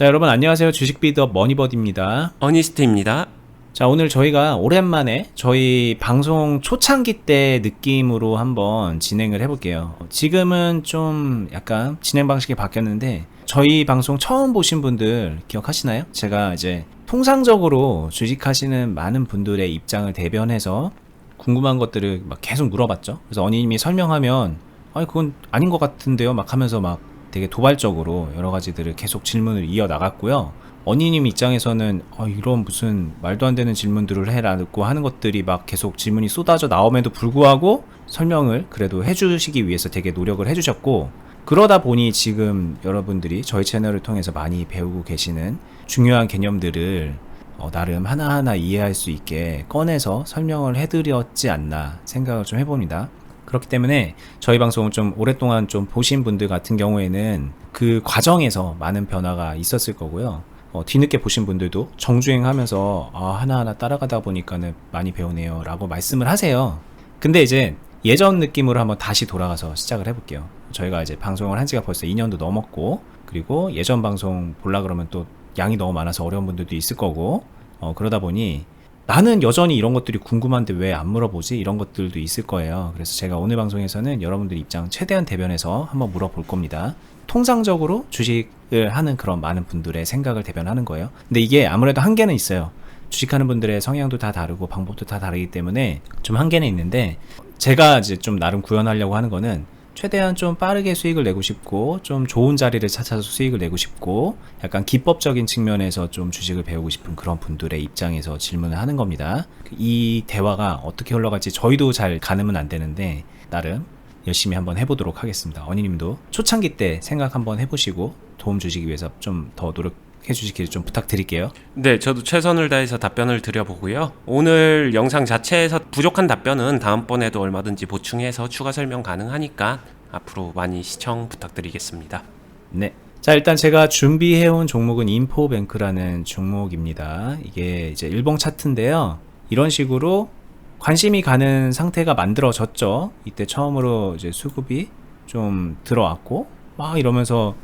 자, 여러분 안녕하세요. 주식 비드업 머니버디입니다. 어니스트입니다. 자, 오늘 저희가 오랜만에 저희 방송 초창기 때 느낌으로 한번 진행을 해볼게요. 지금은 좀 약간 진행 방식이 바뀌었는데 저희 방송 처음 보신 분들 기억하시나요? 제가 이제 통상적으로 주식하시는 많은 분들의 입장을 대변해서 궁금한 것들을 막 계속 물어봤죠. 그래서 어니님이 설명하면 아니 그건 아닌 것 같은데요 막 하면서 막 되게 도발적으로 여러 가지들을 계속 질문을 이어 나갔고요. 어니님 입장에서는 이런 무슨 말도 안 되는 질문들을 해라고 하는 것들이 막 계속 질문이 쏟아져 나옴에도 불구하고 설명을 그래도 해주시기 위해서 되게 노력을 해주셨고, 그러다 보니 지금 여러분들이 저희 채널을 통해서 많이 배우고 계시는 중요한 개념들을 나름 하나하나 이해할 수 있게 꺼내서 설명을 해드렸지 않나 생각을 좀 해봅니다. 그렇기 때문에 저희 방송을 좀 오랫동안 좀 보신 분들 같은 경우에는 그 과정에서 많은 변화가 있었을 거고요. 뒤늦게 보신 분들도 정주행하면서 하나하나 따라가다 보니까는 많이 배우네요 라고 말씀을 하세요. 근데 이제 예전 느낌으로 한번 다시 돌아가서 시작을 해볼게요. 저희가 이제 방송을 한 지가 벌써 2년도 넘었고, 그리고 예전 방송 보려 그러면 또 양이 너무 많아서 어려운 분들도 있을 거고, 그러다 보니 나는 여전히 이런 것들이 궁금한데 왜 안 물어보지? 이런 것들도 있을 거예요. 그래서 제가 오늘 방송에서는 여러분들 입장 최대한 대변해서 한번 물어볼 겁니다. 통상적으로 주식을 하는 그런 많은 분들의 생각을 대변하는 거예요. 근데 이게 아무래도 한계는 있어요. 주식하는 분들의 성향도 다 다르고 방법도 다 다르기 때문에 좀 한계는 있는데, 제가 이제 좀 나름 구현하려고 하는 거는 최대한 좀 빠르게 수익을 내고 싶고 좀 좋은 자리를 찾아서 수익을 내고 싶고 약간 기법적인 측면에서 좀 주식을 배우고 싶은 그런 분들의 입장에서 질문을 하는 겁니다. 이 대화가 어떻게 흘러갈지 저희도 잘 가늠은 안 되는데 나름 열심히 한번 해보도록 하겠습니다. 어니님도 초창기 때 생각 한번 해보시고 도움 주시기 위해서 좀 더 노력해 주시길 좀 부탁드릴게요. 네, 저도 최선을 다해서 답변을 드려보고요. 오늘 영상 자체에서 부족한 답변은 다음번에도 얼마든지 보충해서 추가 설명 가능하니까 앞으로 많이 시청 부탁드리겠습니다. 네. 자, 일단 제가 준비해온 종목은 인포뱅크라는 종목입니다. 이게 이제 일봉 차트인데요. 이런 식으로 관심이 가는 상태가 만들어졌죠. 이때 처음으로 이제 수급이 좀 들어왔고 막 이러면서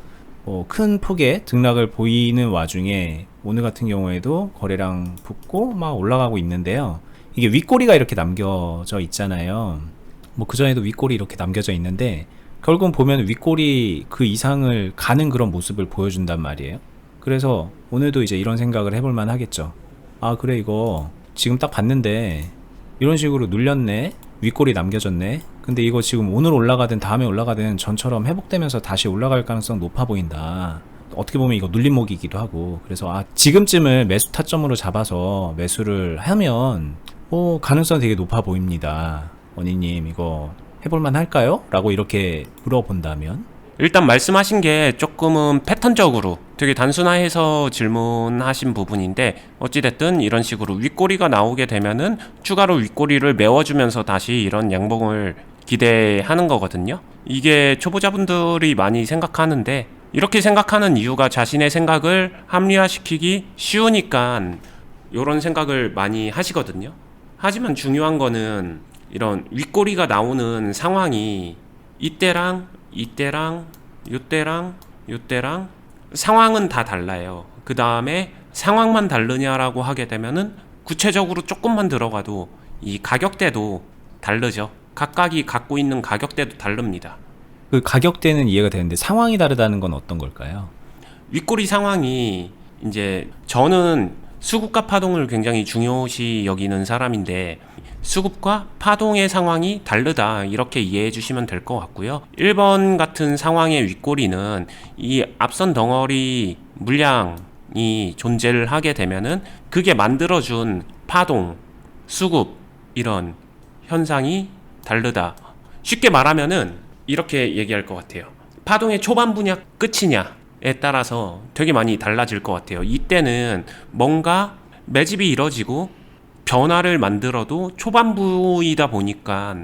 큰 폭의 등락을 보이는 와중에 오늘 같은 경우에도 거래량 붙고 막 올라가고 있는데요. 이게 윗꼬리가 이렇게 남겨져 있잖아요. 뭐 그전에도 윗꼬리 이렇게 남겨져 있는데 결국 보면 윗꼬리 그 이상을 가는 그런 모습을 보여준단 말이에요. 그래서 오늘도 이제 이런 생각을 해볼 만 하겠죠. 그래, 이거 지금 딱 봤는데 이런 식으로 눌렸네, 윗꼬리 남겨졌네. 근데 이거 지금 오늘 올라가든 다음에 올라가든 전처럼 회복되면서 다시 올라갈 가능성 높아 보인다. 어떻게 보면 이거 눌림목이기도 하고, 그래서 지금쯤을 매수 타점으로 잡아서 매수를 하면 가능성 되게 높아 보입니다. 어니님 이거 해볼만 할까요? 라고 이렇게 물어본다면, 일단 말씀하신 게 조금은 패턴적으로 되게 단순화해서 질문하신 부분인데, 어찌됐든 이런 식으로 윗꼬리가 나오게 되면은 추가로 윗꼬리를 메워주면서 다시 이런 양봉을 기대하는 거거든요. 이게 초보자분들이 많이 생각하는데, 이렇게 생각하는 이유가 자신의 생각을 합리화시키기 쉬우니까 이런 생각을 많이 하시거든요. 하지만 중요한 거는 이런 윗꼬리가 나오는 상황이 이때랑 요때랑 상황은 다 달라요. 그 다음에 상황만 다르냐라고 하게 되면은 구체적으로 조금만 들어가도 이 가격대도 다르죠. 각각이 갖고 있는 가격대도 다릅니다. 그 가격대는 이해가 되는데 상황이 다르다는 건 어떤 걸까요? 윗꼬리 상황이, 이제 저는 수급과 파동을 굉장히 중요시 여기는 사람인데, 수급과 파동의 상황이 다르다 이렇게 이해해 주시면 될 것 같고요. 1번 같은 상황의 윗꼬리는 이 앞선 덩어리 물량이 존재를 하게 되면은 그게 만들어준 파동, 수급 이런 현상이 다르다. 쉽게 말하면은 이렇게 얘기할 것 같아요. 파동의 초반부냐 끝이냐에 따라서 되게 많이 달라질 것 같아요. 이때는 뭔가 매집이 이뤄지고 변화를 만들어도 초반부이다 보니까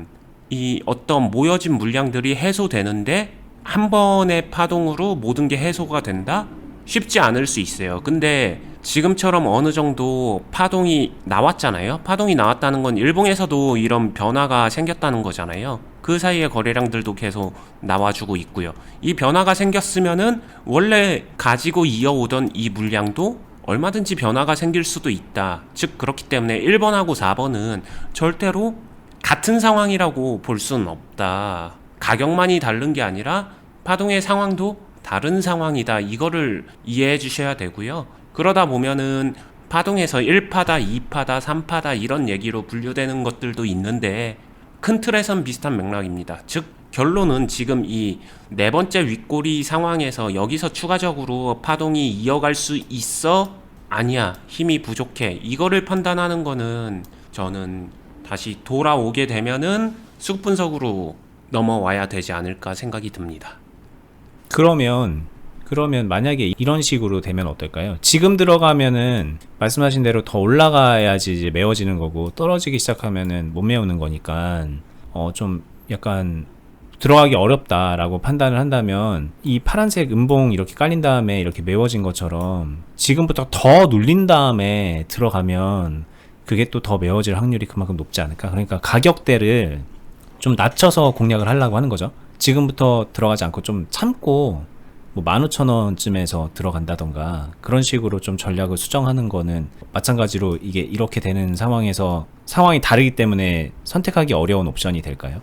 이 어떤 모여진 물량들이 해소되는데 한 번의 파동으로 모든 게 해소가 된다? 쉽지 않을 수 있어요. 근데 지금처럼 어느 정도 파동이 나왔잖아요. 파동이 나왔다는 건 일봉에서도 이런 변화가 생겼다는 거잖아요. 그 사이에 거래량들도 계속 나와주고 있고요. 이 변화가 생겼으면은 원래 가지고 이어오던 이 물량도 얼마든지 변화가 생길 수도 있다. 즉 그렇기 때문에 1번하고 4번은 절대로 같은 상황이라고 볼 수는 없다. 가격만이 다른 게 아니라 파동의 상황도 다른 상황이다. 이거를 이해해 주셔야 되고요. 그러다 보면은 파동에서 1파다, 2파다, 3파다 이런 얘기로 분류되는 것들도 있는데 큰 틀에선 비슷한 맥락입니다. 즉 결론은 지금 이 네 번째 윗꼬리 상황에서 여기서 추가적으로 파동이 이어갈 수 있어? 아니야. 힘이 부족해. 이거를 판단하는 거는 저는 다시 돌아오게 되면은 수급 분석으로 넘어와야 되지 않을까 생각이 듭니다. 그러면 만약에 이런 식으로 되면 어떨까요? 지금 들어가면은 말씀하신 대로 더 올라가야지 이제 메워지는 거고, 떨어지기 시작하면은 못 메우는 거니까 좀 약간 들어가기 어렵다라고 판단을 한다면, 이 파란색 음봉 이렇게 깔린 다음에 이렇게 메워진 것처럼 지금부터 더 눌린 다음에 들어가면 그게 또 더 메워질 확률이 그만큼 높지 않을까. 그러니까 가격대를 좀 낮춰서 공략을 하려고 하는 거죠. 지금부터 들어가지 않고 좀 참고 뭐 15,000원쯤에서 들어간다던가 그런 식으로 좀 전략을 수정하는 거는 마찬가지로 이게 이렇게 되는 상황에서 상황이 다르기 때문에 선택하기 어려운 옵션이 될까요?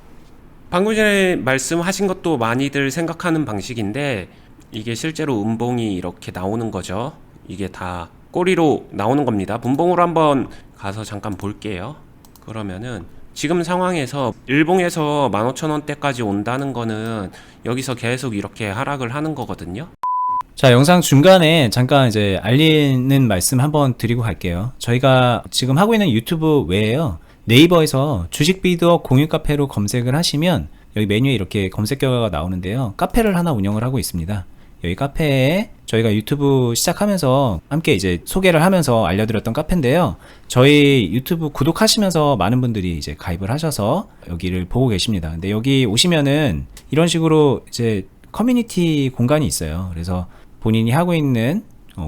방금 전에 말씀하신 것도 많이들 생각하는 방식인데 이게 실제로 음봉이 이렇게 나오는 거죠. 이게 다 꼬리로 나오는 겁니다. 분봉으로 한번 가서 잠깐 볼게요. 그러면은 지금 상황에서 일봉에서 15,000원대까지 온다는 거는 여기서 계속 이렇게 하락을 하는 거거든요. 자, 영상 중간에 잠깐 이제 알리는 말씀 한번 드리고 갈게요. 저희가 지금 하고 있는 유튜브 외에요, 네이버에서 주식 비드워 공유 카페로 검색을 하시면 여기 메뉴에 이렇게 검색 결과가 나오는데요, 카페를 하나 운영을 하고 있습니다. 여기 카페에 저희가 유튜브 시작하면서 함께 이제 소개를 하면서 알려드렸던 카페인데요, 저희 유튜브 구독하시면서 많은 분들이 이제 가입을 하셔서 여기를 보고 계십니다. 근데 여기 오시면은 이런 식으로 이제 커뮤니티 공간이 있어요. 그래서 본인이 하고 있는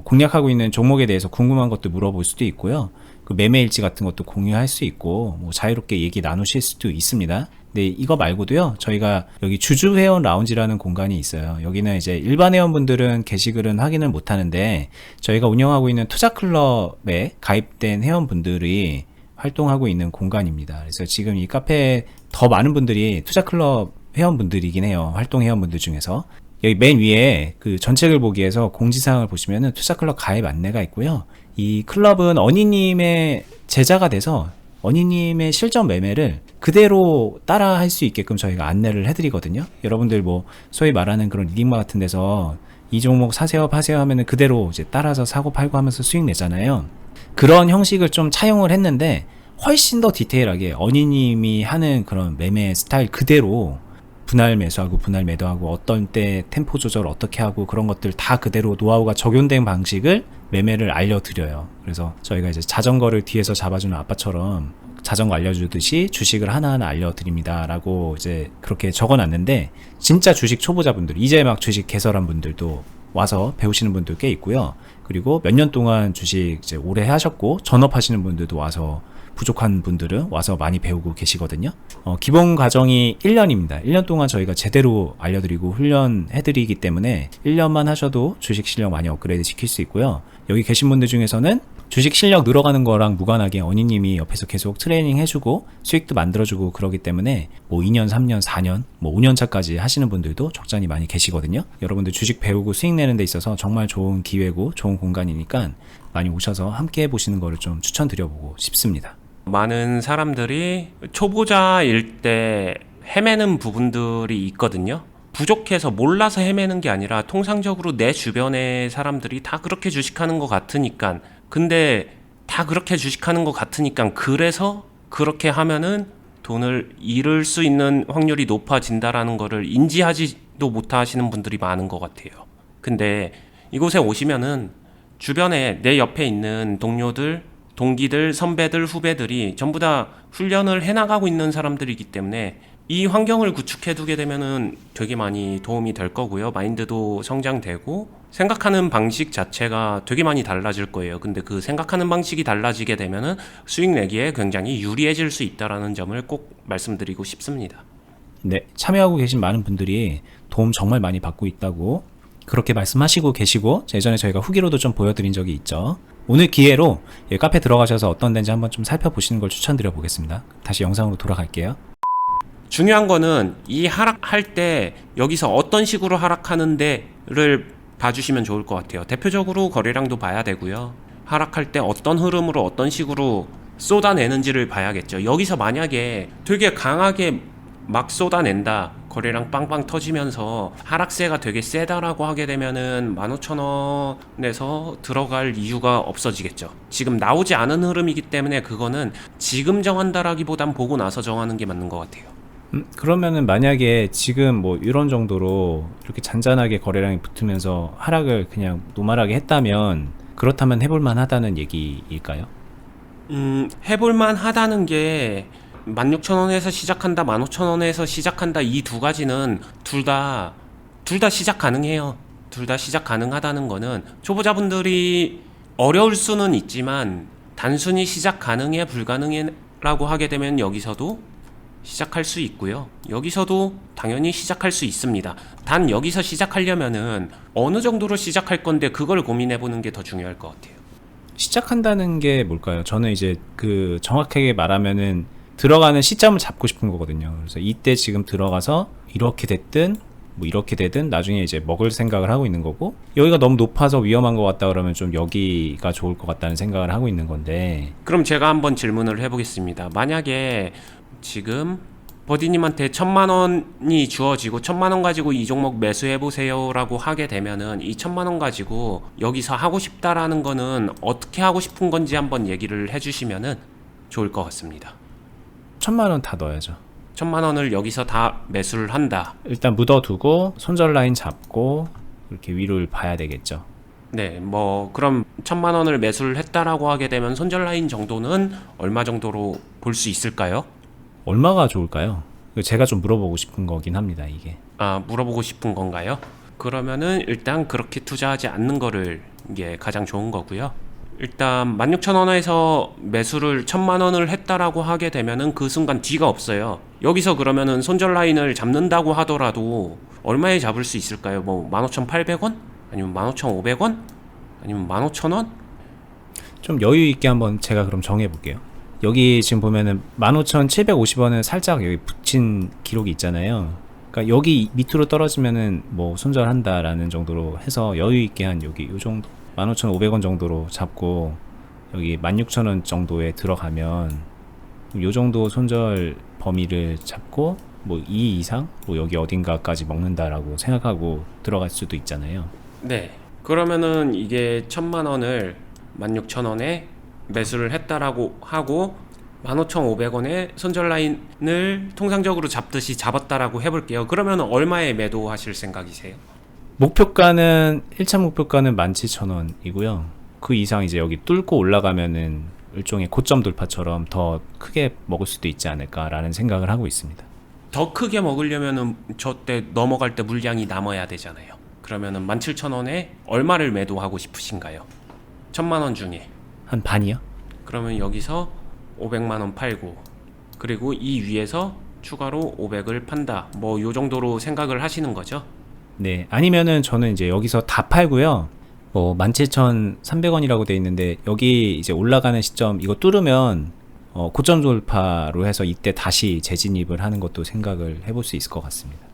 공략하고 있는 종목에 대해서 궁금한 것도 물어볼 수도 있고요, 그 매매 일지 같은 것도 공유할 수 있고, 뭐 자유롭게 얘기 나누실 수도 있습니다. 근데 이거 말고도요, 저희가 여기 주주 회원 라운지라는 공간이 있어요. 여기는 이제 일반 회원분들은 게시글은 확인을 못 하는데, 저희가 운영하고 있는 투자 클럽에 가입된 회원분들이 활동하고 있는 공간입니다. 그래서 지금 이 카페에 더 많은 분들이 투자 클럽 회원분들이긴 해요. 활동 회원분들 중에서. 여기 맨 위에 그 전책을 보기 위해서 공지사항을 보시면은 투자 클럽 가입 안내가 있고요. 이 클럽은 어니님의 제자가 돼서 어니님의 실전 매매를 그대로 따라 할 수 있게끔 저희가 안내를 해드리거든요. 여러분들 뭐 소위 말하는 그런 리딩마 같은 데서 이 종목 사세요 파세요 하면은 그대로 이제 따라서 사고 팔고 하면서 수익 내잖아요. 그런 형식을 좀 차용을 했는데 훨씬 더 디테일하게 어니님이 하는 그런 매매 스타일 그대로 분할 매수하고 분할 매도하고 어떤 때 템포 조절 어떻게 하고 그런 것들 다 그대로 노하우가 적용된 방식을 매매를 알려드려요. 그래서 저희가 이제 자전거를 뒤에서 잡아주는 아빠처럼 자전거 알려주듯이 주식을 하나하나 알려드립니다 라고 이제 그렇게 적어놨는데, 진짜 주식 초보자분들, 이제 막 주식 개설한 분들도 와서 배우시는 분들 꽤 있고요. 그리고 몇 년 동안 주식 이제 오래 하셨고 전업하시는 분들도 와서, 부족한 분들은 와서 많이 배우고 계시거든요. 기본 과정이 1년입니다. 1년 동안 저희가 제대로 알려드리고 훈련해드리기 때문에 1년만 하셔도 주식 실력 많이 업그레이드 시킬 수 있고요. 여기 계신 분들 중에서는 주식 실력 늘어가는 거랑 무관하게 어니님이 옆에서 계속 트레이닝 해주고 수익도 만들어주고 그러기 때문에 뭐 2년, 3년, 4년, 뭐 5년 차까지 하시는 분들도 적잖이 많이 계시거든요. 여러분들 주식 배우고 수익 내는 데 있어서 정말 좋은 기회고 좋은 공간이니까 많이 오셔서 함께 해보시는 거를 좀 추천드려보고 싶습니다. 많은 사람들이 초보자일 때 헤매는 부분들이 있거든요. 부족해서 몰라서 헤매는 게 아니라 통상적으로 내 주변의 사람들이 다 그렇게 주식하는 것 같으니까, 근데 다 그렇게 주식하는 것 같으니까 그래서 그렇게 하면은 돈을 잃을 수 있는 확률이 높아진다라는 거를 인지하지도 못하시는 분들이 많은 것 같아요. 근데 이곳에 오시면은 주변에 내 옆에 있는 동료들, 동기들, 선배들, 후배들이 전부 다 훈련을 해나가고 있는 사람들이기 때문에 이 환경을 구축해두게 되면은 되게 많이 도움이 될 거고요. 마인드도 성장되고 생각하는 방식 자체가 되게 많이 달라질 거예요. 근데 그 생각하는 방식이 달라지게 되면은 수익 내기에 굉장히 유리해질 수 있다라는 점을 꼭 말씀드리고 싶습니다. 네, 참여하고 계신 많은 분들이 도움 정말 많이 받고 있다고 그렇게 말씀하시고 계시고, 예전에 저희가 후기로도 좀 보여드린 적이 있죠. 오늘 기회로 카페 들어가셔서 어떤 데인지 한번 좀 살펴보시는 걸 추천드려 보겠습니다. 다시 영상으로 돌아갈게요. 중요한 거는 이 하락할 때 여기서 어떤 식으로 하락하는 데를 봐주시면 좋을 것 같아요. 대표적으로 거래량도 봐야 되고요. 하락할 때 어떤 흐름으로 어떤 식으로 쏟아내는지를 봐야겠죠. 여기서 만약에 되게 강하게 막 쏟아낸다, 거래량 빵빵 터지면서 하락세가 되게 세다라고 하게 되면은 15,000원에서 들어갈 이유가 없어지겠죠. 지금 나오지 않은 흐름이기 때문에 그거는 지금 정한다라기보단 보고 나서 정하는 게 맞는 것 같아요. 그러면은 만약에 지금 뭐 이런 정도로 이렇게 잔잔하게 거래량이 붙으면서 하락을 그냥 노멀하게 했다면, 그렇다면 해볼만 하다는 얘기일까요? 해볼만 하다는 게 16,000원에서 시작한다, 15,000원에서 시작한다, 이 두 가지는 둘 다 시작 가능해요. 둘 다 시작 가능하다는 거는 초보자분들이 어려울 수는 있지만 단순히 시작 가능해 불가능해라고 하게 되면 여기서도 시작할 수 있고요. 여기서도 당연히 시작할 수 있습니다. 단 여기서 시작하려면은 어느 정도로 시작할 건데 그걸 고민해 보는 게 더 중요할 것 같아요. 시작한다는 게 뭘까요? 저는 이제 그 정확하게 말하면은 들어가는 시점을 잡고 싶은 거거든요. 그래서 이때 지금 들어가서 이렇게 됐든 뭐 이렇게 되든 나중에 이제 먹을 생각을 하고 있는 거고, 여기가 너무 높아서 위험한 것 같다 그러면 좀 여기가 좋을 것 같다는 생각을 하고 있는 건데. 그럼 제가 한번 질문을 해보겠습니다. 만약에 지금 버디님한테 1,000만원이 주어지고 1,000만원 가지고 이 종목 매수해보세요 라고 하게 되면은 이 1,000만원 가지고 여기서 하고 싶다라는 거는 어떻게 하고 싶은 건지 한번 얘기를 해주시면은 좋을 것 같습니다. 1,000만 원 다 넣어야죠. 1,000만원을 여기서 다 매수를 한다. 일단 묻어두고 손절 라인 잡고 이렇게 위를 봐야 되겠죠. 네, 뭐 그럼 1,000만원을 매수를 했다라고 하게 되면 손절 라인 정도는 얼마 정도로 볼 수 있을까요? 얼마가 좋을까요? 제가 좀 물어보고 싶은 거긴 합니다, 이게. 아, 물어보고 싶은 건가요? 그러면은 일단 그렇게 투자하지 않는 거를 이게 가장 좋은 거고요. 일단 16,000원에서 매수를 1,000만원을 했다라고 하게 되면은 그 순간 뒤가 없어요. 여기서 그러면은 손절 라인을 잡는다고 하더라도 얼마에 잡을 수 있을까요? 뭐 15,800원? 아니면 15,500원? 아니면 15,000원? 좀 여유 있게 한번 제가 그럼 정해 볼게요. 여기 지금 보면은 15,750원은 살짝 여기 붙인 기록이 있잖아요. 그러니까 여기 밑으로 떨어지면은 뭐 손절한다라는 정도로 해서 여유 있게 한 여기 요 정도 15,500원 정도로 잡고 여기 16,000원 정도에 들어가면 요 정도 손절 범위를 잡고 뭐 2 이상 뭐 여기 어딘가까지 먹는다라고 생각하고 들어갈 수도 있잖아요. 네. 그러면은 이게 1,000만원을 16,000원에 매수를 했다라고 하고 15,500원에 손절 라인을 통상적으로 잡듯이 잡았다라고 해볼게요. 그러면 얼마에 매도하실 생각이세요? 목표가는 1차 목표가는 17,000원이고요. 그 이상 이제 여기 뚫고 올라가면은 일종의 고점 돌파처럼 더 크게 먹을 수도 있지 않을까라는 생각을 하고 있습니다. 더 크게 먹으려면은 저때 넘어갈 때 물량이 남아야 되잖아요. 그러면은 17,000원에 얼마를 매도하고 싶으신가요? 1,000만원 중에 한 반이요? 그러면 여기서 500만원 팔고 그리고 이 위에서 추가로 500을 판다, 뭐 요 정도로 생각을 하시는 거죠? 네, 아니면은 저는 이제 여기서 다 팔고요. 뭐 17,300원이라고 돼 있는데 여기 이제 올라가는 시점 이거 뚫으면 고점 돌파로 해서 이때 다시 재진입을 하는 것도 생각을 해볼 수 있을 것 같습니다.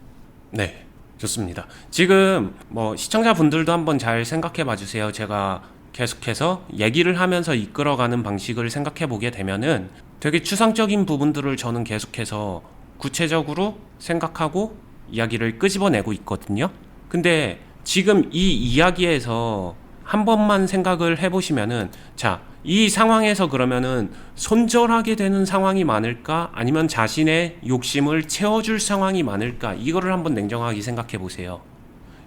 네, 좋습니다. 지금 뭐 시청자분들도 한번 잘 생각해 봐 주세요. 제가 계속해서 얘기를 하면서 이끌어가는 방식을 생각해 보게 되면은 되게 추상적인 부분들을 저는 계속해서 구체적으로 생각하고 이야기를 끄집어내고 있거든요. 근데 지금 이 이야기에서 한 번만 생각을 해보시면은, 자, 이 상황에서 그러면은 손절하게 되는 상황이 많을까? 아니면 자신의 욕심을 채워줄 상황이 많을까? 이거를 한번 냉정하게 생각해 보세요.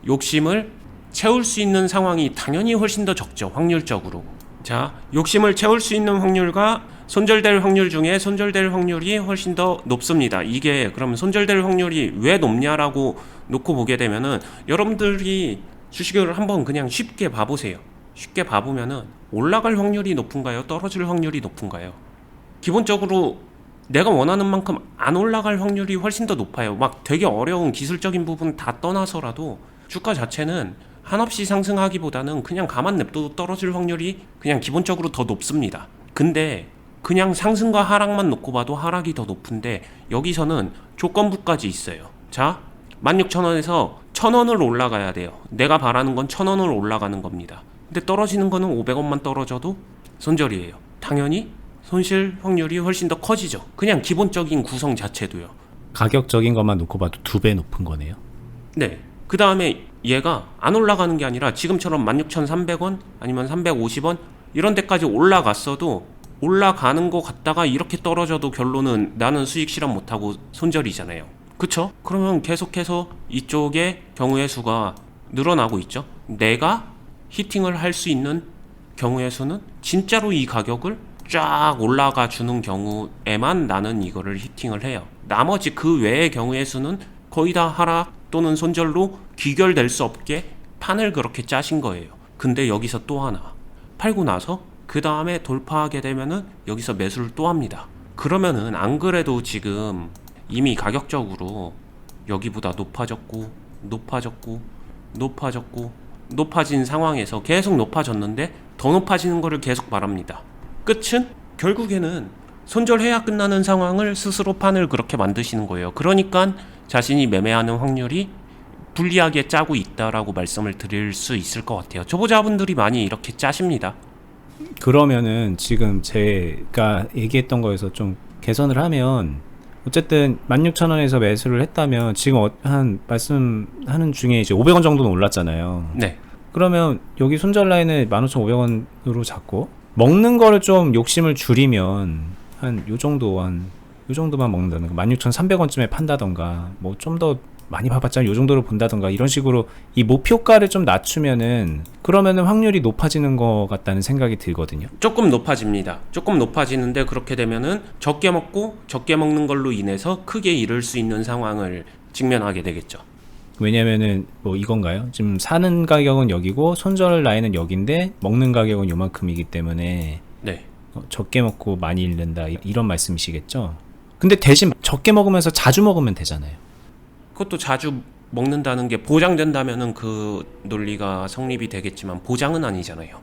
욕심을 채울 수 있는 상황이 당연히 훨씬 더 적죠, 확률적으로. 자, 욕심을 채울 수 있는 확률과 손절될 확률 중에 손절될 확률이 훨씬 더 높습니다. 이게 그러면 손절될 확률이 왜 높냐라고 놓고 보게 되면은, 여러분들이 주식을 한번 그냥 쉽게 봐보세요. 쉽게 봐보면은 올라갈 확률이 높은가요? 떨어질 확률이 높은가요? 기본적으로 내가 원하는 만큼 안 올라갈 확률이 훨씬 더 높아요. 막 되게 어려운 기술적인 부분 다 떠나서라도 주가 자체는 한없이 상승하기보다는 그냥 가만 냅둬도 떨어질 확률이 그냥 기본적으로 더 높습니다. 근데 그냥 상승과 하락만 놓고 봐도 하락이 더 높은데 여기서는 조건부까지 있어요. 자, 16,000원에서 1,000원을 올라가야 돼요. 내가 바라는 건 1,000원을 올라가는 겁니다. 근데 떨어지는 거는 500원만 떨어져도 손절이에요. 당연히 손실 확률이 훨씬 더 커지죠. 그냥 기본적인 구성 자체도요. 가격적인 것만 놓고 봐도 2배 높은 거네요. 네. 그 다음에 얘가 안 올라가는 게 아니라 지금처럼 16,300원 아니면 350원 이런 데까지 올라갔어도 올라가는 거 같다가 이렇게 떨어져도 결론은 나는 수익 실현 못하고 손절이잖아요. 그쵸? 그러면 계속해서 이쪽에 경우의 수가 늘어나고 있죠. 내가 히팅을 할 수 있는 경우의 수는 진짜로 이 가격을 쫙 올라가 주는 경우에만 나는 이거를 히팅을 해요. 나머지 그 외의 경우의 수는 거의 다 하락 또는 손절로 귀결될 수 없게 판을 그렇게 짜신 거예요. 근데 여기서 또 하나 팔고 나서 그 다음에 돌파하게 되면은 여기서 매수를 또 합니다. 그러면은 안 그래도 지금 이미 가격적으로 여기보다 높아졌고 높아진 상황에서 계속 높아졌는데 더 높아지는 거를 계속 바랍니다. 끝은 결국에는 손절해야 끝나는 상황을 스스로 판을 그렇게 만드시는 거예요. 그러니까 자신이 매매하는 확률이 불리하게 짜고 있다라고 말씀을 드릴 수 있을 것 같아요. 초보자분들이 많이 이렇게 짜십니다. 그러면은 지금 제가 얘기했던 거에서 좀 개선을 하면 어쨌든 16,000원에서 매수를 했다면 지금 한 말씀하는 중에 이제 500원 정도는 올랐잖아요. 네. 그러면 여기 손절 라인을 15,500원으로 잡고 먹는 거를 좀 욕심을 줄이면 한 요 정도만 먹는다는 거 16,300원쯤에 판다던가 뭐 좀 더 많이 봐봤자 요 정도로 본다던가 이런 식으로 이 목표가를 좀 낮추면은 그러면은 확률이 높아지는 것 같다는 생각이 들거든요. 조금 높아집니다. 조금 높아지는데 그렇게 되면은 적게 먹고 적게 먹는 걸로 인해서 크게 잃을 수 있는 상황을 직면하게 되겠죠. 왜냐면은 뭐 이건가요? 지금 사는 가격은 여기고 손절 라인은 여긴데 먹는 가격은 요만큼이기 때문에 네. 적게 먹고 많이 잃는다 이런 말씀이시겠죠? 근데 대신 적게 먹으면서 자주 먹으면 되잖아요. 그것도 자주 먹는다는 게 보장된다면은 그 논리가 성립이 되겠지만 보장은 아니잖아요.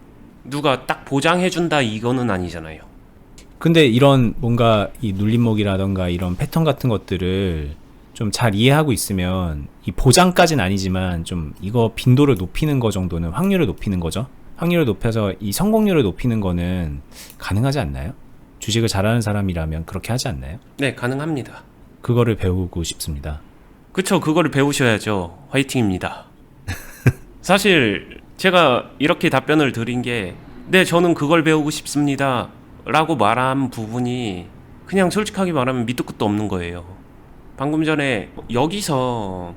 누가 딱 보장해준다 이거는 아니잖아요. 근데 이런 뭔가 이 눌림목이라던가 이런 패턴 같은 것들을 좀 잘 이해하고 있으면 이 보장까지는 아니지만 좀 이거 빈도를 높이는 거 정도는 확률을 높이는 거죠. 확률을 높여서 이 성공률을 높이는 거는 가능하지 않나요? 주식을 잘하는 사람이라면 그렇게 하지 않나요? 네, 가능합니다. 그거를 배우고 싶습니다. 그쵸, 그거를 배우셔야죠. 화이팅입니다. 사실 제가 이렇게 답변을 드린 게 네, 저는 그걸 배우고 싶습니다 라고 말한 부분이 그냥 솔직하게 말하면 밑도 끝도 없는 거예요. 방금 전에 여기서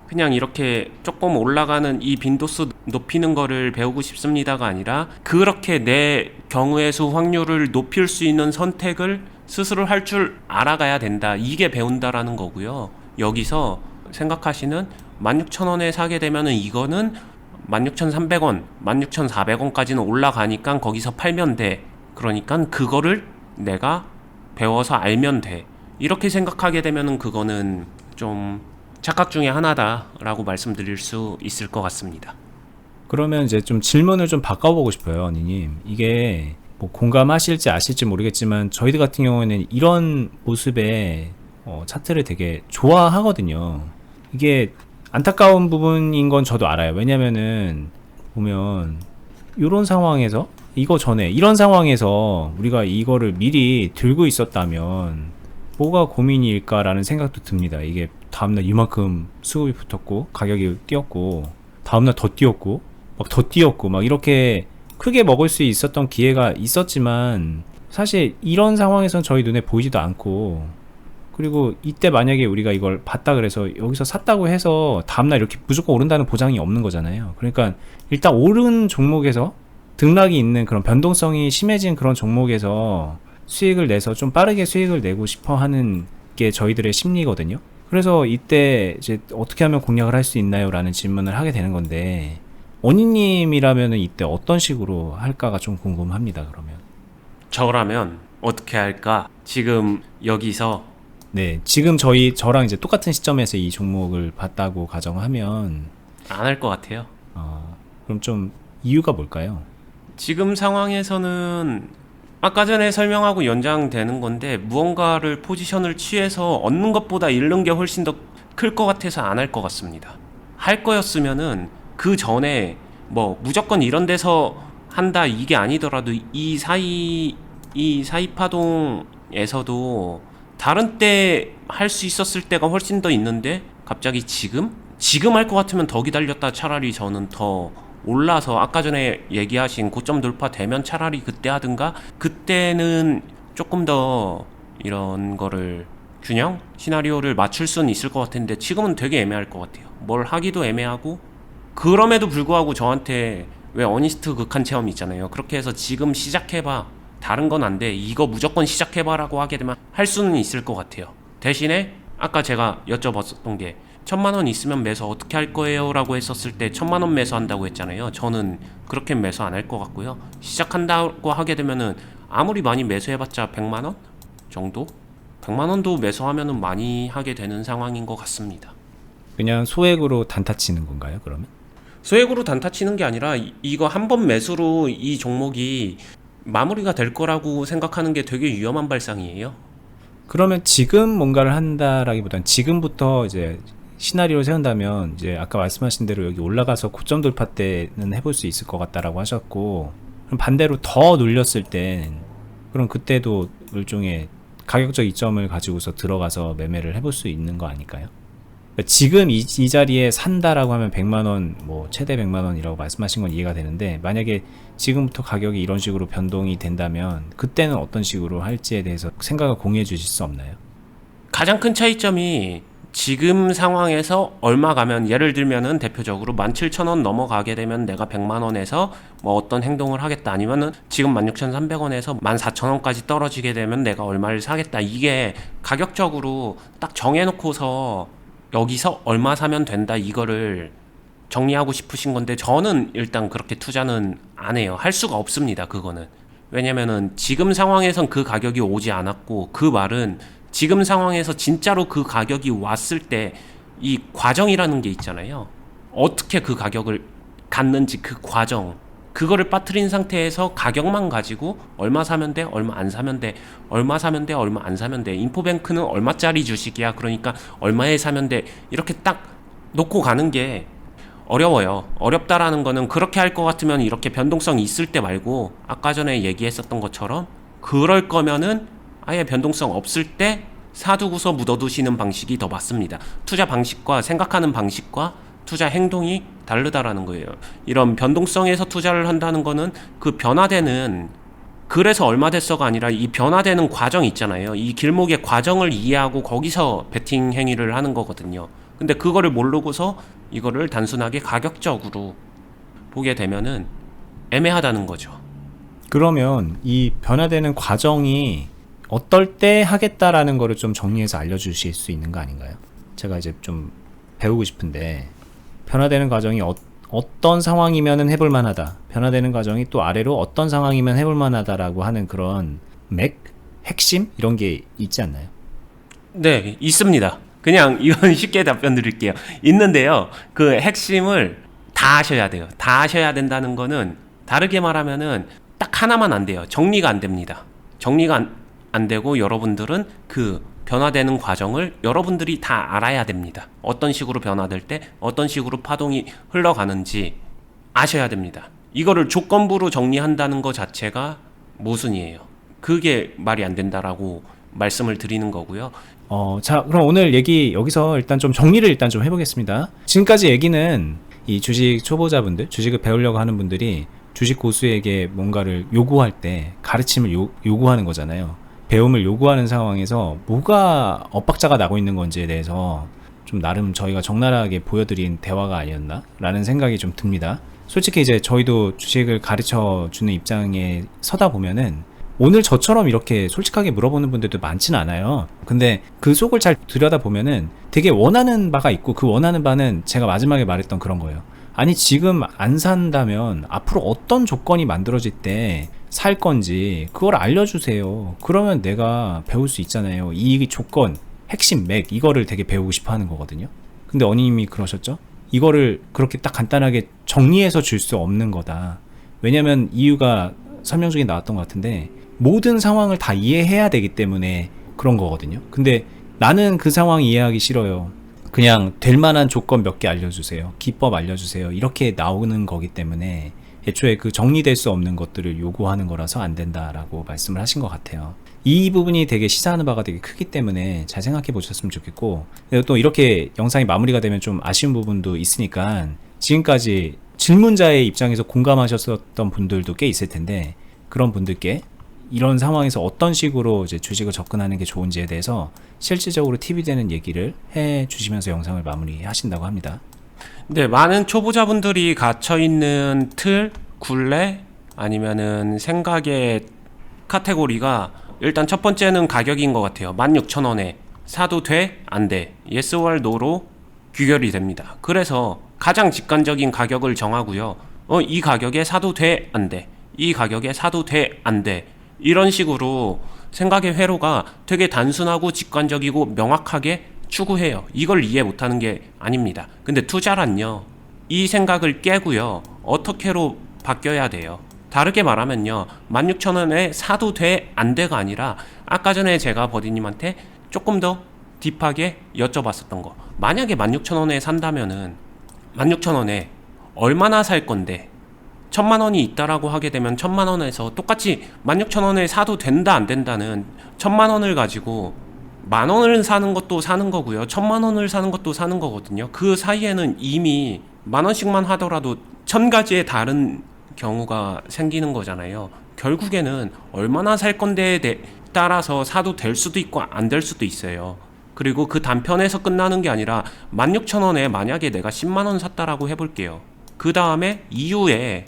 그냥 이렇게 조금 올라가는 이 빈도수 높이는 거를 배우고 싶습니다가 아니라 그렇게 내 경우의 수 확률을 높일 수 있는 선택을 스스로 할 줄 알아가야 된다. 이게 배운다라는 거고요. 여기서 생각하시는 16,000원에 사게 되면은 이거는 16,300원, 16,400원까지는 올라가니까 거기서 팔면 돼. 그러니까 그거를 내가 배워서 알면 돼. 이렇게 생각하게 되면은 그거는 좀 착각 중에 하나다라고 말씀드릴 수 있을 것 같습니다. 그러면 이제 좀 질문을 좀 바꿔보고 싶어요, 언니님. 이게 뭐 공감하실지 아실지 모르겠지만 저희들 같은 경우에는 이런 모습에 차트를 되게 좋아하거든요. 이게 안타까운 부분인 건 저도 알아요. 왜냐면은 보면 이런 상황에서 이런 상황에서 우리가 이거를 미리 들고 있었다면 뭐가 고민일까라는 생각도 듭니다. 이게 다음날 이만큼 수급이 붙었고 가격이 뛰었고 다음날 더 뛰었고 막 더 뛰었고 막 이렇게 크게 먹을 수 있었던 기회가 있었지만 사실 이런 상황에선 저희 눈에 보이지도 않고 그리고 이때 만약에 우리가 이걸 봤다 그래서 여기서 샀다고 해서 다음날 이렇게 무조건 오른다는 보장이 없는 거잖아요. 그러니까 일단 오른 종목에서 등락이 있는 그런 변동성이 심해진 그런 종목에서 수익을 내서 좀 빠르게 수익을 내고 싶어 하는 게 저희들의 심리거든요. 그래서 이때 이제 어떻게 하면 공략을 할 수 있나요? 라는 질문을 하게 되는 건데 원희님이라면은 이때 어떤 식으로 할까가 좀 궁금합니다. 그러면 저라면 어떻게 할까? 지금 여기서 네, 지금 저랑 이제 똑같은 시점에서 이 종목을 봤다고 가정하면 안 할 것 같아요. 그럼 좀 이유가 뭘까요? 지금 상황에서는 아까 전에 설명하고 연장되는 건데 무언가를 포지션을 취해서 얻는 것보다 잃는 게 훨씬 더 클 것 같아서 안 할 것 같습니다. 할 거였으면은 그 전에 뭐 무조건 이런 데서 한다 이게 아니더라도 이 사이 파동에서도 다른 때 할 수 있었을 때가 훨씬 더 있는데 갑자기 지금 할 것 같으면 더 기다렸다 차라리 저는 더 올라서 아까 전에 얘기하신 고점 돌파 되면 차라리 그때 하든가 그때는 조금 더 이런 거를 균형 시나리오를 맞출 수는 있을 것 같은데 지금은 되게 애매할 것 같아요. 뭘 하기도 애매하고 그럼에도 불구하고 저한테 왜 어니스트 극한 체험 있잖아요. 그렇게 해서 지금 시작해봐 다른 건 안 돼 이거 무조건 시작해봐라고 하게 되면 할 수는 있을 것 같아요. 대신에 아까 제가 여쭤봤었던 게 1,000만 원 있으면 매수 어떻게 할 거예요? 라고 했었을 때 1,000만 원 매수한다고 했잖아요. 저는 그렇게 매수 안 할 것 같고요. 시작한다고 하게 되면은 아무리 많이 매수해봤자 100만 원 정도? 100만 원도 매수하면은 많이 하게 되는 상황인 것 같습니다. 그냥 소액으로 단타 치는 건가요, 그러면? 소액으로 단타 치는 게 아니라 이거 한 번 매수로 이 종목이 마무리가 될 거라고 생각하는 게 되게 위험한 발상이에요. 그러면 지금 뭔가를 한다라기보단 지금부터 이제 시나리오를 세운다면 이제 아까 말씀하신 대로 여기 올라가서 고점 돌파 때는 해볼 수 있을 것 같다라고 하셨고, 그럼 반대로 더 눌렸을 땐 그럼 그때도 일종의 가격적 이점을 가지고서 들어가서 매매를 해볼 수 있는 거 아닐까요? 그러니까 지금 이 자리에 산다라고 하면 100만원, 뭐 최대 100만원이라고 말씀하신 건 이해가 되는데, 만약에 지금부터 가격이 이런 식으로 변동이 된다면 그때는 어떤 식으로 할지에 대해서 생각을 공유해 주실 수 없나요? 가장 큰 차이점이 지금 상황에서 얼마 가면 예를 들면은 대표적으로 17,000원 넘어가게 되면 내가 100만 원에서 뭐 어떤 행동을 하겠다 아니면은 지금 16,300원에서 14,000원까지 떨어지게 되면 내가 얼마를 사겠다 이게 가격적으로 딱 정해놓고서 여기서 얼마 사면 된다 이거를 정리하고 싶으신 건데 저는 일단 그렇게 투자는 안 해요. 할 수가 없습니다. 그거는. 왜냐면은 지금 상황에선 그 가격이 오지 않았고 그 말은 지금 상황에서 진짜로 그 가격이 왔을 때 이 과정이라는 게 있잖아요. 어떻게 그 가격을 갔는지 그 과정 그거를 빠뜨린 상태에서 가격만 가지고 얼마 사면 돼 얼마 안 사면 돼 얼마 사면 돼 얼마 안 사면 돼 인포뱅크는 얼마짜리 주식이야 그러니까 얼마에 사면 돼 이렇게 딱 놓고 가는 게 어려워요. 어렵다라는 거는 그렇게 할 것 같으면 이렇게 변동성이 있을 때 말고 아까 전에 얘기했었던 것처럼 그럴 거면은 아예 변동성 없을 때 사두고서 묻어두시는 방식이 더 맞습니다. 투자 방식과 생각하는 방식과 투자 행동이 다르다라는 거예요. 이런 변동성에서 투자를 한다는 거는 그 변화되는 그래서 얼마 됐어가 아니라 이 변화되는 과정 있잖아요. 이 길목의 과정을 이해하고 거기서 베팅 행위를 하는 거거든요. 근데 그거를 모르고서 이거를 단순하게 가격적으로 보게 되면은 애매하다는 거죠. 그러면 이 변화되는 과정이 어떨 때 하겠다라는 거를 좀 정리해서 알려주실 수 있는 거 아닌가요? 제가 이제 좀 배우고 싶은데, 변화되는 과정이 어떤 상황이면은 해볼 만하다, 변화되는 과정이 또 아래로 어떤 상황이면 해볼 만하다라고 하는 그런 핵심? 이런 게 있지 않나요? 네, 있습니다. 그냥 이건 쉽게 답변 드릴게요. 있는데요. 그 핵심을 다 하셔야 돼요. 다 하셔야 된다는 거는 다르게 말하면은 딱 하나만 안 돼요. 정리가 안 됩니다. 정리가 안 되고 여러분들은 그 변화되는 과정을 여러분들이 다 알아야 됩니다. 어떤 식으로 변화될 때 어떤 식으로 파동이 흘러가는지 아셔야 됩니다. 이거를 조건부로 정리한다는 것 자체가 모순이에요. 그게 말이 안 된다라고 말씀을 드리는 거고요. 자, 그럼 오늘 얘기 여기서 일단 좀 정리를 일단 좀 해보겠습니다. 지금까지 얘기는 이 주식 초보자분들, 주식을 배우려고 하는 분들이 주식 고수에게 뭔가를 요구할 때 가르침을 요구하는 거잖아요. 배움을 요구하는 상황에서 뭐가 엇박자가 나고 있는 건지에 대해서 좀 나름 저희가 적나라하게 보여드린 대화가 아니었나? 라는 생각이 좀 듭니다. 솔직히 이제 저희도 주식을 가르쳐 주는 입장에 서다 보면은 오늘 저처럼 이렇게 솔직하게 물어보는 분들도 많지는 않아요. 근데 그 속을 잘 들여다보면은 되게 원하는 바가 있고, 그 원하는 바는 제가 마지막에 말했던 그런 거예요. 아니 지금 안 산다면 앞으로 어떤 조건이 만들어질 때 살 건지 그걸 알려주세요. 그러면 내가 배울 수 있잖아요. 이 조건, 핵심 맥 이거를 되게 배우고 싶어 하는 거거든요. 근데 어니님이 그러셨죠? 이거를 그렇게 딱 간단하게 정리해서 줄 수 없는 거다. 왜냐면 이유가 설명 중에 나왔던 것 같은데 모든 상황을 다 이해해야 되기 때문에 그런 거거든요. 근데 나는 그 상황 이해하기 싫어요. 그냥 될 만한 조건 몇 개 알려주세요. 기법 알려주세요. 이렇게 나오는 거기 때문에 애초에 그 정리될 수 없는 것들을 요구하는 거라서 안 된다라고 말씀을 하신 것 같아요. 이 부분이 되게 시사하는 바가 되게 크기 때문에 잘 생각해 보셨으면 좋겠고, 또 이렇게 영상이 마무리가 되면 좀 아쉬운 부분도 있으니까 지금까지 질문자의 입장에서 공감하셨던 분들도 꽤 있을 텐데 그런 분들께 이런 상황에서 어떤 식으로 이제 주식을 접근하는 게 좋은지에 대해서 실질적으로 팁이 되는 얘기를 해 주시면서 영상을 마무리하신다고 합니다. 네, 많은 초보자분들이 갇혀있는 틀, 굴레, 아니면은 생각의 카테고리가 일단 첫 번째는 가격인 것 같아요. 16,000원에 사도 돼? 안 돼? yes or no로 귀결이 됩니다. 그래서 가장 직관적인 가격을 정하고요. 이 가격에 사도 돼? 안 돼? 이 가격에 사도 돼? 안 돼? 이런 식으로 생각의 회로가 되게 단순하고 직관적이고 명확하게 추구해요. 이걸 이해 못하는 게 아닙니다. 근데 투자란요, 이 생각을 깨고요, 어떻게로 바뀌어야 돼요? 다르게 말하면요, 16,000원에 사도 돼? 안 돼가 아니라 아까 전에 제가 버디님한테 조금 더 딥하게 여쭤봤었던 거, 만약에 16,000원에 산다면은 16,000원에 얼마나 살 건데 1,000만원이 있다라고 하게 되면 1,000만원에서 똑같이 16,000원에 사도 된다 안 된다는 1,000만원을 가지고 만원을 사는 것도 사는 거고요, 1,000만원을 사는 것도 사는 거거든요. 그 사이에는 이미 만원씩만 하더라도 1,000가지의 다른 경우가 생기는 거잖아요. 결국에는 얼마나 살 건데에 따라서 사도 될 수도 있고 안 될 수도 있어요. 그리고 그 단편에서 끝나는 게 아니라 16,000원에 만약에 내가 10만원 샀다라고 해볼게요. 그 다음에 이후에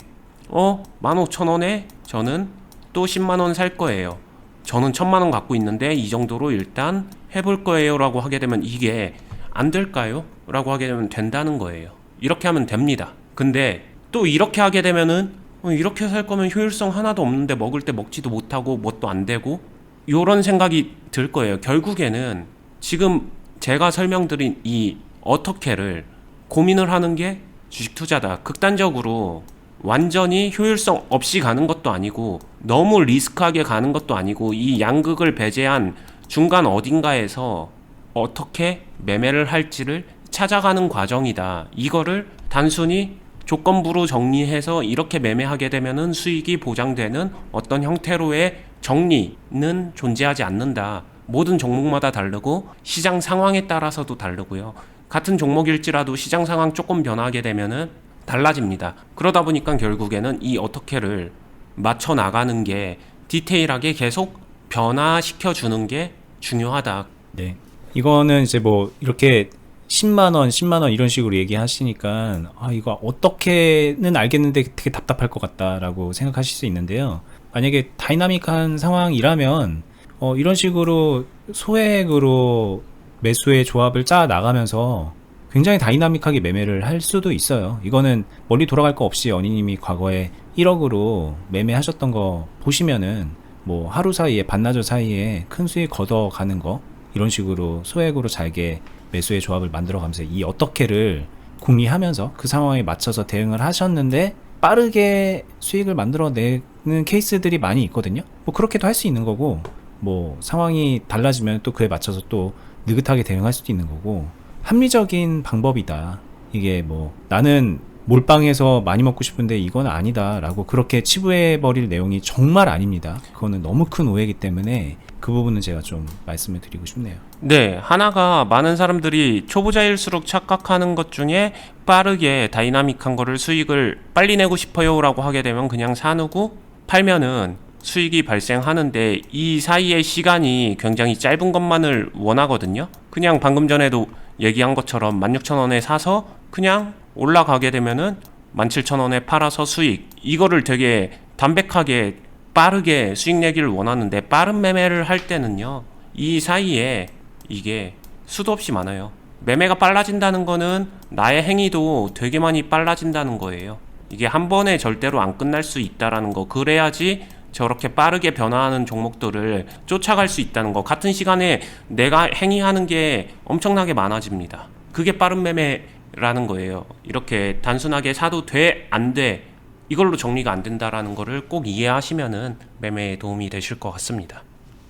15,000원에 저는 또 10만원 살 거예요. 저는 1,000만원 갖고 있는데 이 정도로 일단 해볼 거예요 라고 하게 되면 이게 안 될까요? 라고 하게 되면 된다는 거예요. 이렇게 하면 됩니다. 근데 또 이렇게 하게 되면은 이렇게 살 거면 효율성 하나도 없는데 먹을 때 먹지도 못하고 뭣도 안 되고 요런 생각이 들 거예요. 결국에는 지금 제가 설명드린 이 어떻게를 고민을 하는 게 주식 투자다. 극단적으로 완전히 효율성 없이 가는 것도 아니고 너무 리스크하게 가는 것도 아니고 이 양극을 배제한 중간 어딘가에서 어떻게 매매를 할지를 찾아가는 과정이다. 이거를 단순히 조건부로 정리해서 이렇게 매매하게 되면은 수익이 보장되는 어떤 형태로의 정리는 존재하지 않는다. 모든 종목마다 다르고 시장 상황에 따라서도 다르고요. 같은 종목일지라도 시장 상황 조금 변하게 되면은 달라집니다. 그러다 보니까 결국에는 이 어떻게를 맞춰 나가는 게 디테일하게 계속 변화시켜 주는 게 중요하다. 네. 이거는 이제 뭐 이렇게 10만원, 10만원 이런 식으로 얘기하시니까 이거 어떻게는 알겠는데 되게 답답할 것 같다라고 생각하실 수 있는데요. 만약에 다이나믹한 상황이라면 이런 식으로 소액으로 매수의 조합을 짜 나가면서 굉장히 다이나믹하게 매매를 할 수도 있어요. 이거는 멀리 돌아갈 거 없이 어니님이 과거에 1억으로 매매하셨던 거 보시면은 뭐 하루 사이에 반나절 사이에 큰 수익 걷어가는 거 이런 식으로 소액으로 잘게 매수의 조합을 만들어가면서 이 어떻게를 궁리하면서 그 상황에 맞춰서 대응을 하셨는데 빠르게 수익을 만들어내는 케이스들이 많이 있거든요. 뭐 그렇게도 할 수 있는 거고 뭐 상황이 달라지면 또 그에 맞춰서 또 느긋하게 대응할 수도 있는 거고 합리적인 방법이다. 이게 뭐 나는 몰빵해서 많이 먹고 싶은데 이건 아니다 라고 그렇게 치부해 버릴 내용이 정말 아닙니다. 그거는 너무 큰 오해이기 때문에 그 부분은 제가 좀 말씀을 드리고 싶네요. 네, 하나가 많은 사람들이 초보자일수록 착각하는 것 중에 빠르게 다이나믹한 거를 수익을 빨리 내고 싶어요 라고 하게 되면 그냥 사놓고 팔면은 수익이 발생하는데 이 사이의 시간이 굉장히 짧은 것만을 원하거든요. 그냥 방금 전에도 얘기한 것처럼 16,000원에 사서 그냥 올라가게 되면은 17,000원에 팔아서 수익, 이거를 되게 담백하게 빠르게 수익 내기를 원하는데 빠른 매매를 할 때는요, 이 사이에 이게 수도 없이 많아요. 매매가 빨라진다는 거는 나의 행위도 되게 많이 빨라진다는 거예요. 이게 한 번에 절대로 안 끝날 수 있다라는 거, 그래야지 저렇게 빠르게 변화하는 종목들을 쫓아갈 수 있다는 거. 같은 시간에 내가 행위하는 게 엄청나게 많아집니다. 그게 빠른 매매라는 거예요. 이렇게 단순하게 사도 돼, 안 돼, 이걸로 정리가 안 된다라는 거를 꼭 이해하시면은 매매에 도움이 되실 것 같습니다.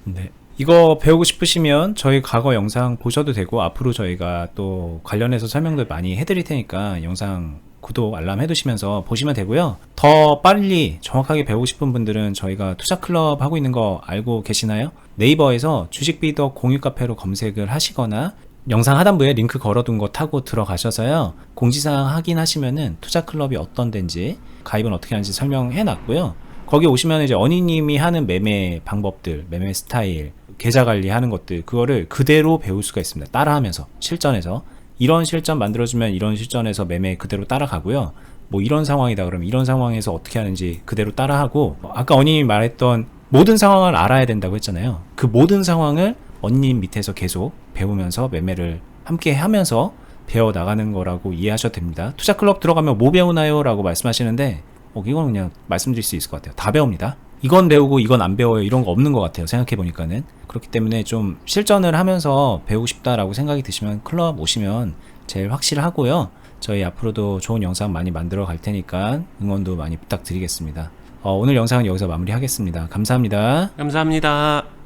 네. 이거 배우고 싶으시면 저희 과거 영상 보셔도 되고, 앞으로 저희가 또 관련해서 설명들 많이 해드릴 테니까 영상 구독, 알람 해두시면서 보시면 되고요. 더 빨리 정확하게 배우고 싶은 분들은 저희가 투자클럽 하고 있는 거 알고 계시나요? 네이버에서 주식비더 공유카페로 검색을 하시거나 영상 하단부에 링크 걸어둔 거 타고 들어가셔서요, 공지사항 확인하시면은 투자클럽이 어떤 데인지, 가입은 어떻게 하는지 설명해 놨고요. 거기 오시면 이제 어니님이 하는 매매 방법들, 매매 스타일, 계좌 관리하는 것들, 그거를 그대로 배울 수가 있습니다. 따라하면서, 실전에서. 이런 실전 만들어주면 이런 실전에서 매매 그대로 따라가고요. 뭐 이런 상황이다 그러면 이런 상황에서 어떻게 하는지 그대로 따라하고, 아까 어니님이 말했던 모든 상황을 알아야 된다고 했잖아요. 그 모든 상황을 어니님 밑에서 계속 배우면서 매매를 함께 하면서 배워 나가는 거라고 이해하셔도 됩니다. 투자클럽 들어가면 뭐 배우나요? 라고 말씀하시는데, 이건 그냥 말씀드릴 수 있을 것 같아요. 다 배웁니다. 이건 배우고 이건 안 배워요, 이런 거 없는 것 같아요, 생각해보니까는. 그렇기 때문에 좀 실전을 하면서 배우고 싶다라고 생각이 드시면 클럽 오시면 제일 확실하고요. 저희 앞으로도 좋은 영상 많이 만들어 갈 테니까 응원도 많이 부탁드리겠습니다. 오늘 영상은 여기서 마무리하겠습니다. 감사합니다. 감사합니다.